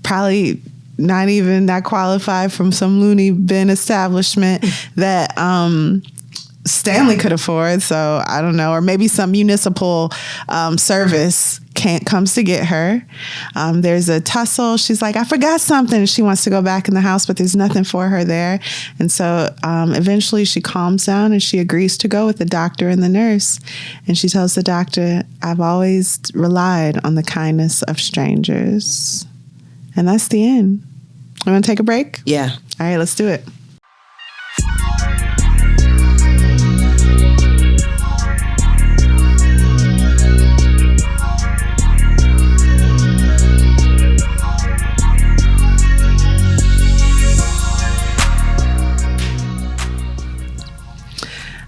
probably not even that qualified from some loony bin establishment that Stanley could afford, so I don't know, or maybe some municipal service comes to get her. There's a tussle. She's like, I forgot something. She wants to go back in the house, but there's nothing for her there. And so eventually she calms down and she agrees to go with the doctor and the nurse. And she tells the doctor, I've always relied on the kindness of strangers. And that's the end. You want to take a break? Yeah. All right, let's do it.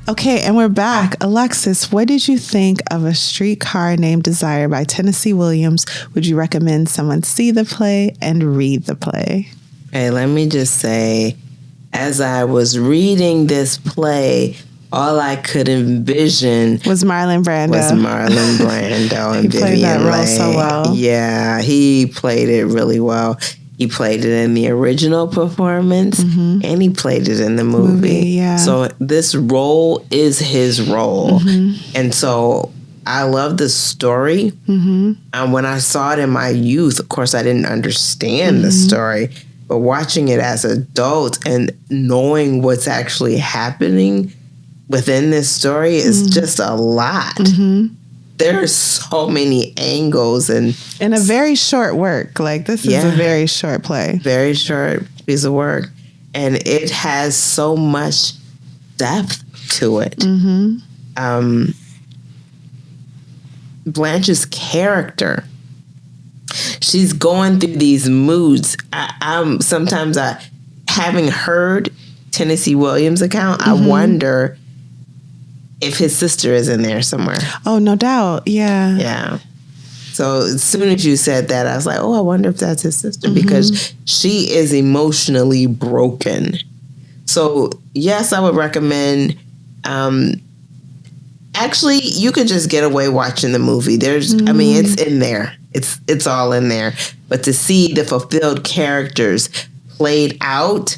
Okay, and we're back. Alexis, what did you think of A Streetcar Named Desire by Tennessee Williams? Would you recommend someone see the play and read the play? Hey, let me just say, as I was reading this play, all I could envision was Marlon Brando. And he played that role so well. Yeah, he played it really well. He played it in the original performance and he played it in the movie. Yeah. So this role is his role. And so I love the story. And when I saw it in my youth, of course, I didn't understand the story. But watching it as an adult and knowing what's actually happening within this story is just a lot. There's so many angles and a very short work. Like this is a very short play. Very short piece of work. And it has so much depth to it. Blanche's character, she's going through these moods. Having heard Tennessee Williams' account, I wonder if his sister is in there somewhere. Oh, no doubt. Yeah. Yeah. So as soon as you said that, I was like, oh, I wonder if that's his sister because she is emotionally broken. So yes, I would recommend, actually, you could just get away watching the movie. I mean, it's in there. It's all in there. But to see the fulfilled characters played out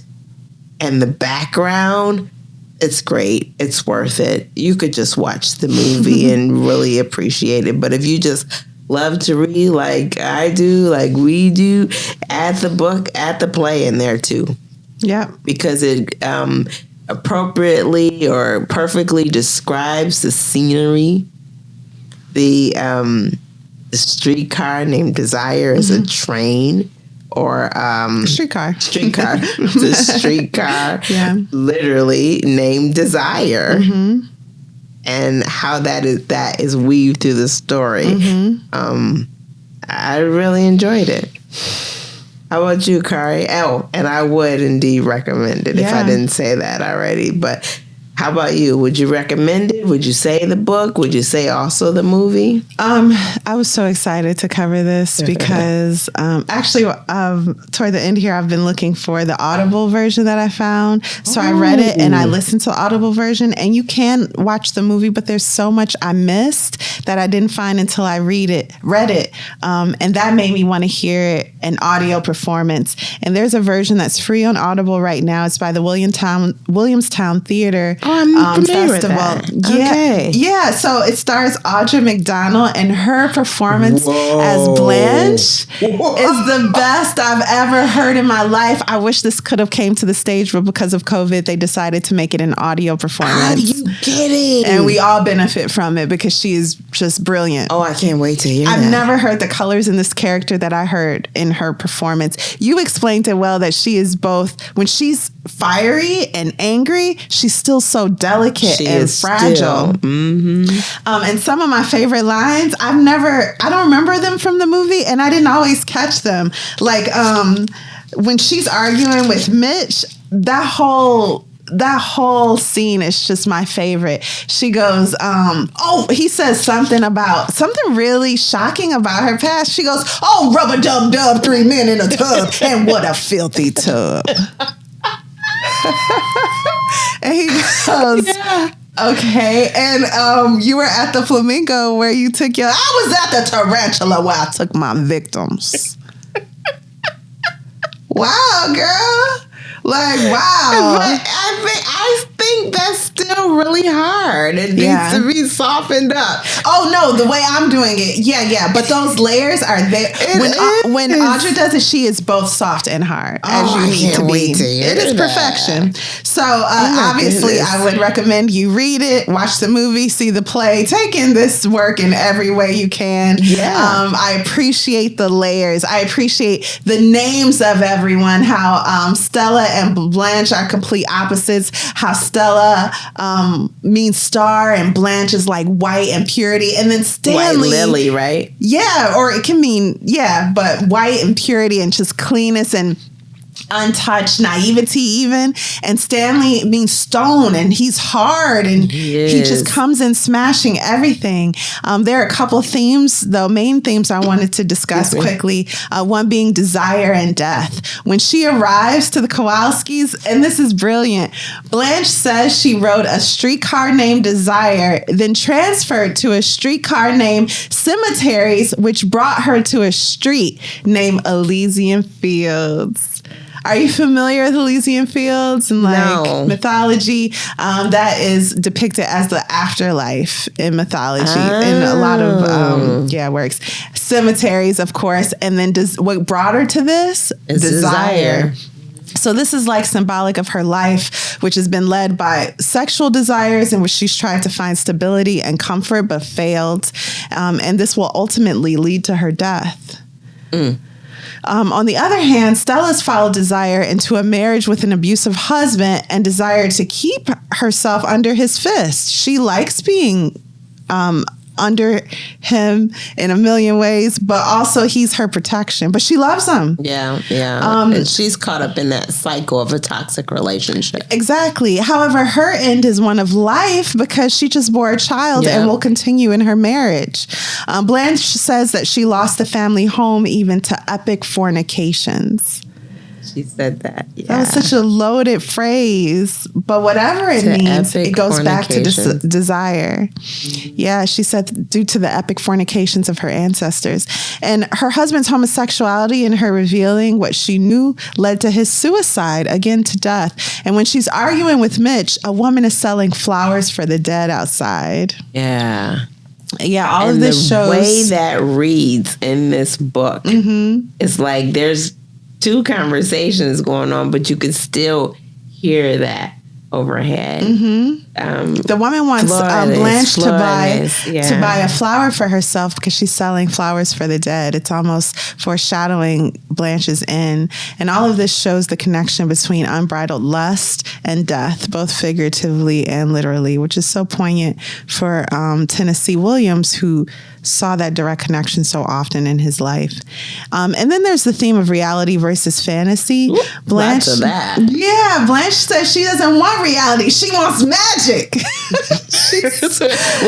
and the background, it's great. It's worth it. You could just watch the movie and really appreciate it. But if you just love to read like I do, like we do, add the book, add the play in there too. Yeah. Because it appropriately or perfectly describes the scenery. The streetcar named Desire is a train, or Streetcar. The streetcar, literally named Desire, and how that is weaved through the story. I really enjoyed it. How about you, Kari? Oh, and I would indeed recommend it if I didn't say that already. But how about you? Would you recommend it? Would you say the book? Would you say also the movie? I was so excited to cover this because actually toward the end here, I've been looking for the Audible version that I found. So I read it and I listened to the Audible version, and you can watch the movie, but there's so much I missed that I didn't find until I read it. And that made me want to hear an audio performance. And there's a version that's free on Audible right now. It's by the Williamstown Theater. I'm familiar with that. Okay. Yeah. So it stars Audra McDonald, and her performance as Blanche is the best I've ever heard in my life. I wish this could have came to the stage, but because of COVID, they decided to make it an audio performance. Are you kidding? And we all benefit from it because she is just brilliant. Oh, I can't wait to hear that. I've never heard the colors in this character that I heard in her performance. You explained it well that she is both, when she's fiery and angry, she's still so delicate and fragile. And some of my favorite lines, I don't remember them from the movie, and I didn't always catch them. Like when she's arguing with Mitch, that whole scene is just my favorite. She goes, he says something really shocking about her past. She goes, "Oh, rub-a-dub-dub, 3 men in a tub, and what a filthy tub." And he goes, okay. And you were at the Flamingo where you took I was at the Tarantula where I took my victims. Wow, girl. Like, wow. But I think that's still really hard. It needs to be softened up. Oh, no, the way I'm doing it. Yeah. But those layers are there. When Audra does it, she is both soft and hard, as you need to be. It is perfection. So, obviously, I would recommend you read it, watch the movie, see the play, take in this work in every way you can. Yeah. I appreciate the layers. I appreciate the names of everyone, how Stella and Blanche are complete opposites, how Stella means star and Blanche is like white and purity, and then Stanley, white lily, right? Yeah, or it can mean but white and purity and just cleanness and untouched naivety even. And Stanley means stone, and he's hard, and he just comes in smashing everything. There are a couple themes, though, main themes I wanted to discuss quickly. One being desire and death. When she arrives to the Kowalskis, and this is brilliant, Blanche says she rode a streetcar named Desire, then transferred to a streetcar named Cemeteries, which brought her to a street named Elysian Fields. Are you familiar with Elysian Fields and mythology? That is depicted as the afterlife in mythology in a lot of works. Cemeteries, of course, and then what brought her to this? Desire. So this is like symbolic of her life, which has been led by sexual desires in which she's tried to find stability and comfort but failed. And this will ultimately lead to her death. On the other hand, Stella's followed Desire into a marriage with an abusive husband and desired to keep herself under his fist. She likes being under him in a million ways, but also he's her protection. But she loves him. Yeah. And she's caught up in that cycle of a toxic relationship. Exactly. However, her end is one of life because she just bore a child and will continue in her marriage. Blanche says that she lost the family home even to epic fornications. She said that. Yeah. That was such a loaded phrase, but whatever it means, it goes back to desire. Yeah, she said due to the epic fornications of her ancestors. And her husband's homosexuality and her revealing what she knew led to his suicide, again to death. And when she's arguing with Mitch, a woman is selling flowers for the dead outside. Yeah. Yeah, all and of this the shows way that reads in this book. It's like there's two conversations going on, but you can still hear that overhead. The woman wants Blanche to buy a flower for herself because she's selling flowers for the dead. It's almost foreshadowing Blanche's end. And all of this shows the connection between unbridled lust and death, both figuratively and literally, which is so poignant for Tennessee Williams, who saw that direct connection so often in his life. And then there's the theme of reality versus fantasy. Blanche, lots of that. Yeah, Blanche says she doesn't want reality. She wants magic. When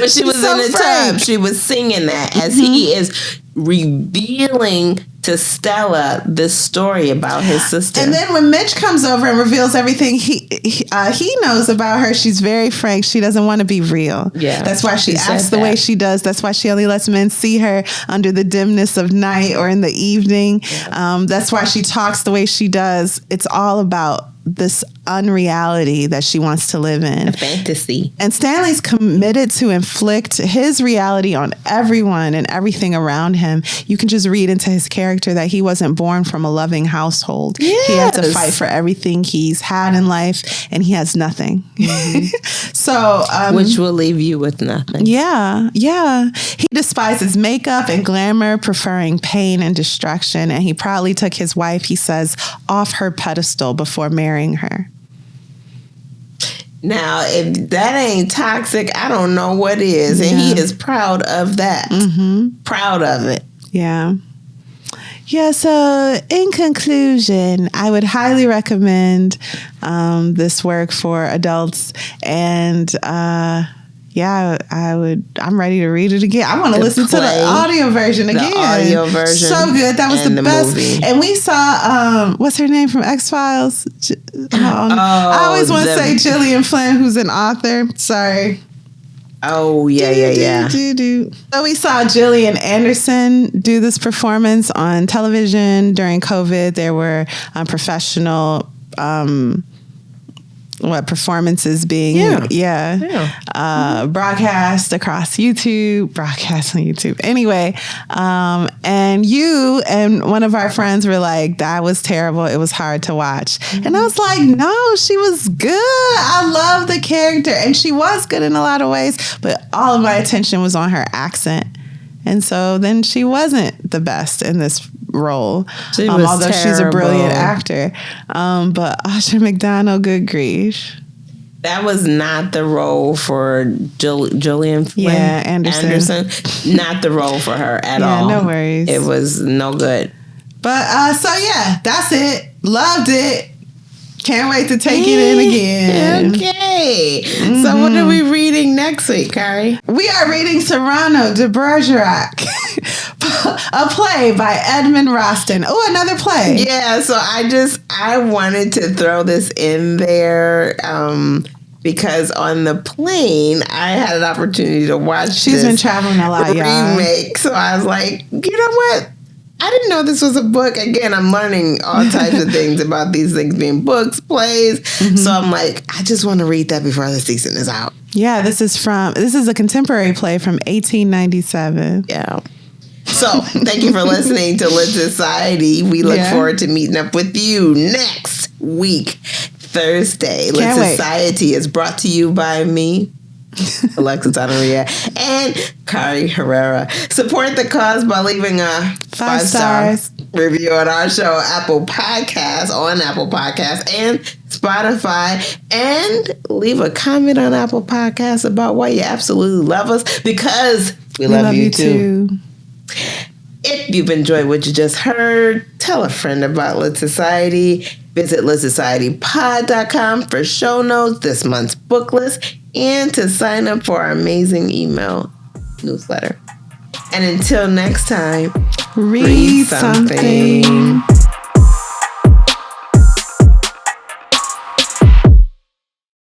she was in the tub, she was singing that as he is revealing to Stella this story about his sister. And then when Mitch comes over and reveals everything he knows about her, she's very frank. She doesn't want to be real. Yeah, that's why she acts the way she does. That's why she only lets men see her under the dimness of night or in the evening. Yeah. That's why she talks the way she does. It's all about this unreality that she wants to live in. A fantasy. And Stanley's committed to inflict his reality on everyone and everything around him. You can just read into his character that he wasn't born from a loving household. Yes. He had to fight for everything he's had in life, and he has nothing. So, which will leave you with nothing. Yeah. He despises makeup and glamour, preferring pain and destruction. And he proudly took his wife, he says, off her pedestal before marrying her. Now, if that ain't toxic, I don't know what is. And he is proud of that. Proud of it. Yeah. Yeah, so in conclusion, I would highly recommend this work for adults. And I'm ready to read it again. I want to listen to the audio version again. The audio version. So good. That was the best. Movie. And we saw, what's her name from X-Files? I always want to say Gillian Flynn, who's an author. Sorry. Oh, yeah. So we saw Gillian Anderson do this performance on television during COVID. There were professional performances being broadcast across YouTube, broadcast on YouTube. Anyway, and you and one of our friends were like, that was terrible. It was hard to watch. And I was like, no, she was good. I love the character. And she was good in a lot of ways, but all of my attention was on her accent. And so then she wasn't the best in this role, although terrible. She's a brilliant actor. But Asha McDonald, good grief. That was not the role for Gillian Flynn. Yeah, Anderson. Not the role for her at all. No worries. It was no good. But that's it. Loved it. Can't wait to take it in again. Okay. So what are we reading next week, Kari? We are reading Cyrano de Bergerac, a play by Edmund Rostand. Oh, another play. Yeah, so I wanted to throw this in there because on the plane, I had an opportunity to watch She's been traveling a lot, remake. So I was like, you know what? I didn't know this was a book. Again, I'm learning all types of things about these things being books, plays. So I'm like, I just want to read that before the season is out. Yeah, this is a contemporary play from 1897. Yeah. So thank you for listening to Lit Society. We look forward to meeting up with you next week, Thursday. Lit Society is brought to you by me, Alexis and Kari, and Kari Herrera. Support the cause by leaving a 5-star review on our show, on Apple Podcasts and Spotify, and leave a comment on Apple Podcasts about why you absolutely love us, because we love you too. If you've enjoyed what you just heard, tell a friend about Lit Society. Visit LitSocietyPod.com for show notes, this month's book list, and to sign up for our amazing email newsletter. And until next time, read something.